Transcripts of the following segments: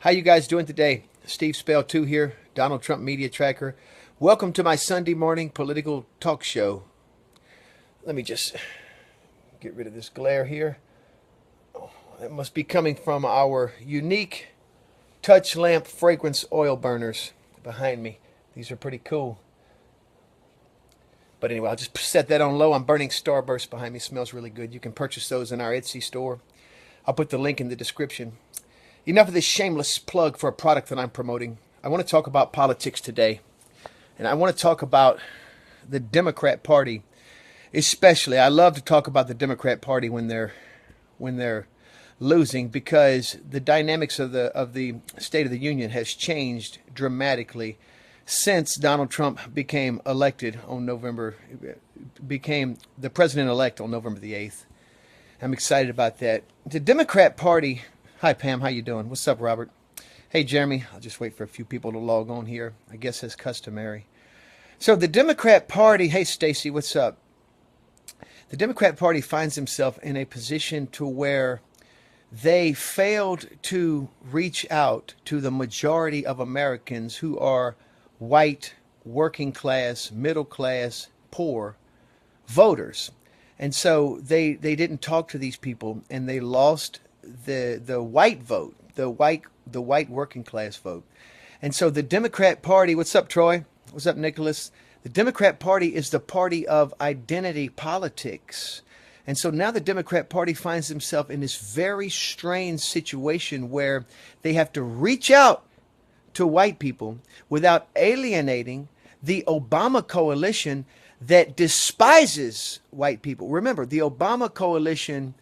How you guys doing today? Steve Spell 2 here, Donald Trump Media Tracker. Welcome to my Sunday morning political talk show. Let me just get rid of this glare here. That must be coming from our unique touch lamp fragrance oil burners behind me. These are pretty cool. But anyway, I'll just set that on low. I'm burning Starburst behind me. Smells really good. You can purchase those in our Etsy store. I'll put the link in the description. Enough of this shameless plug for a product that I'm promoting. I want to talk about politics today. And I want to talk about the Democrat Party. Especially, I love to talk about the Democrat Party when they're losing, because the dynamics of the State of the Union has changed dramatically since Donald Trump became became the president-elect on November the 8th. I'm excited about that. The Democrat Party. Hi, Pam. How you doing? What's up, Robert? Hey, Jeremy. I'll just wait for a few people to log on here. I guess as customary. So the Democrat Party. Hey, Stacy. What's up? The Democrat Party finds himself in a position to where they failed to reach out to the majority of Americans who are white, working class, middle class, poor voters. And so they didn't talk to these people, and they lost the white vote, the white working class vote. And so the Democrat Party, what's up, Troy? What's up, Nicholas? The Democrat Party is the party of identity politics. And so now the Democrat Party finds themselves in this very strange situation where they have to reach out to white people without alienating the Obama coalition that despises white people. Remember, the Obama coalition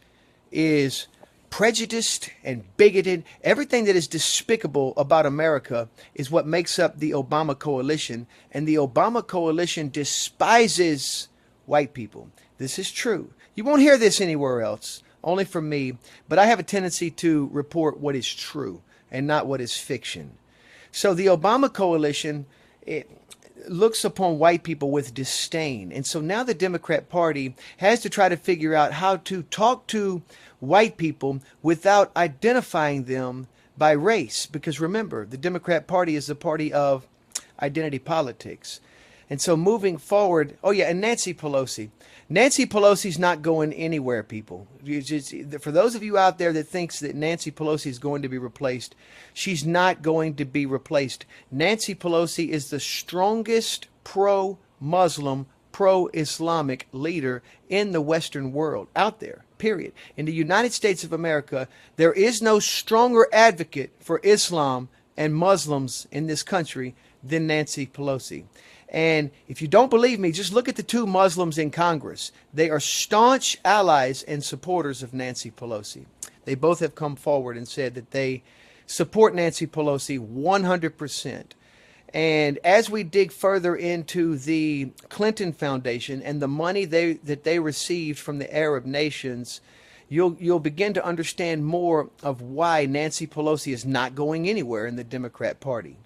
is prejudiced and bigoted. Everything that is despicable about America is what makes up the Obama coalition. And the Obama coalition despises white people. This is true. You won't hear this anywhere else, only from me. But I have a tendency to report what is true and not what is fiction. So the Obama coalition, it looks upon white people with disdain. And so now the Democrat Party has to try to figure out how to talk to white people without identifying them by race. Because remember, the Democrat Party is the party of identity politics. And so moving forward, oh yeah, and Nancy Pelosi. Nancy Pelosi's not going anywhere, people. For those of you out there that thinks that Nancy Pelosi is going to be replaced, she's not going to be replaced. Nancy Pelosi is the strongest pro-Muslim, pro-Islamic leader in the Western world out there, period. In the United States of America, there is no stronger advocate for Islam and Muslims in this country than Nancy Pelosi. And if you don't believe me, just look at the two Muslims in Congress. They are staunch allies and supporters of Nancy Pelosi. They both have come forward and said that they support Nancy Pelosi 100%. And as we dig further into the Clinton Foundation and the money that they received from the Arab nations, you'll begin to understand more of why Nancy Pelosi is not going anywhere in the Democrat Party.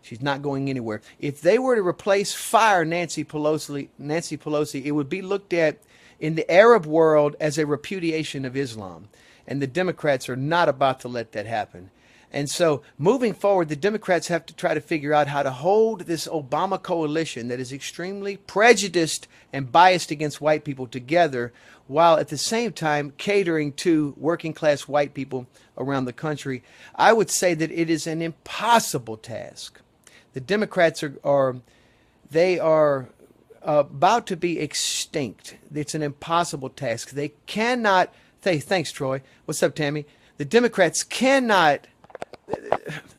She's not going anywhere. If they were to fire Nancy Pelosi, it would be looked at in the Arab world as a repudiation of Islam. And the Democrats are not about to let that happen. And so moving forward, the Democrats have to try to figure out how to hold this Obama coalition that is extremely prejudiced and biased against white people together, while at the same time catering to working class white people around the country. I would say that it is an impossible task. The Democrats are about to be extinct. It's an impossible task. They cannot. Thanks, Troy. What's up, Tammy? The Democrats cannot.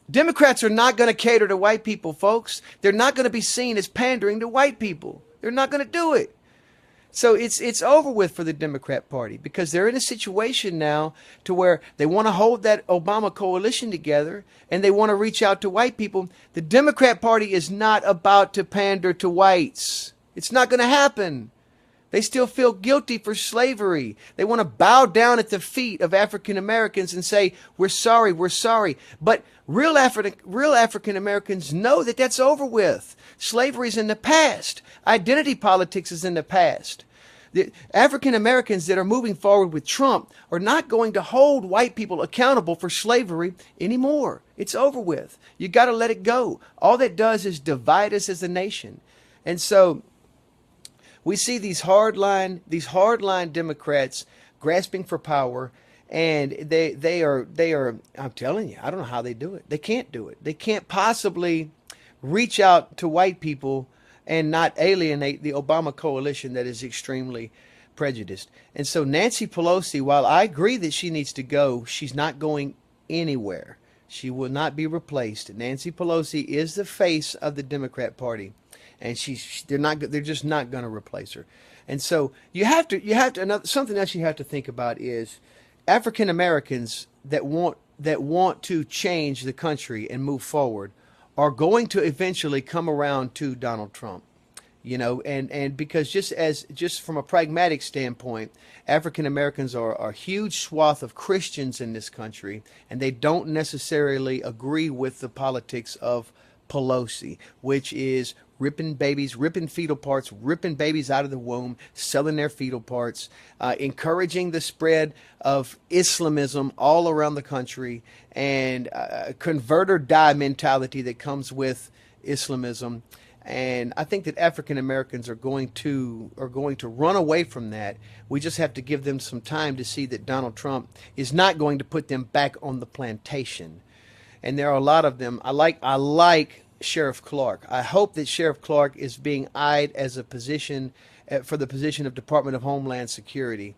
Democrats are not going to cater to white people, folks. They're not going to be seen as pandering to white people. They're not going to do it. So it's over with for the Democrat Party, because they're in a situation now to where they want to hold that Obama coalition together and they want to reach out to white people. The Democrat Party is not about to pander to whites. It's not going to happen. They still feel guilty for slavery. They want to bow down at the feet of African Americans and say, we're sorry, we're sorry. But real African Americans know that that's over with. Slavery is in the past. Identity politics is in the past. The African Americans that are moving forward with Trump are not going to hold white people accountable for slavery anymore. It's over with. You got to let it go. All that does is divide us as a nation. And so we see these hardline Democrats grasping for power, and they are, I'm telling you, I don't know how they do it. They can't do it. They can't possibly reach out to white people and not alienate the Obama coalition that is extremely prejudiced. And so Nancy Pelosi, while I agree that she needs to go, she's not going anywhere. She will not be replaced. Nancy Pelosi is the face of the Democrat Party, and they're just not going to replace her. And so you have to something else you have to think about is African Americans that want to change the country and move forward are going to eventually come around to Donald Trump. And because just from a pragmatic standpoint, African Americans are a huge swath of Christians in this country, and they don't necessarily agree with the politics of Pelosi, which is ripping fetal parts, ripping babies out of the womb, selling their fetal parts, encouraging the spread of Islamism all around the country, and convert or die mentality that comes with Islamism. And I think that African Americans are going to run away from that. We just have to give them some time to see that Donald Trump is not going to put them back on the plantation. And there are a lot of them. I like Sheriff Clark. I hope that Sheriff Clark is being eyed as a position for the position of Department of Homeland Security.